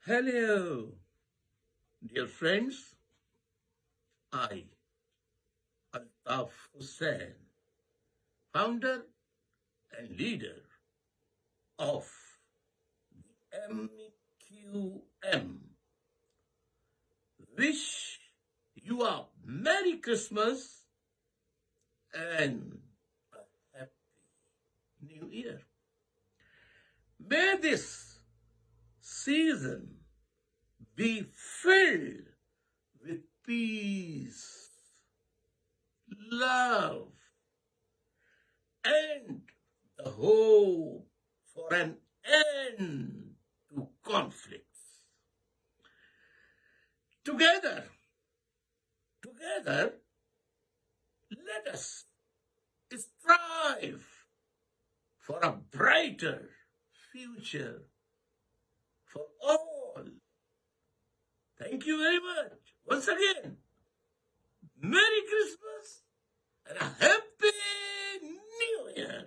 Hello, dear friends. I, Altaf Hussain, founder and leader of MEQM, wish you a Merry Christmas and a Happy New Year. May this season be filled with peace, love, and the hope for an end to conflicts. Together, let us strive for a brighter future for all. Thank you very much. Once again, Merry Christmas and a Happy New Year.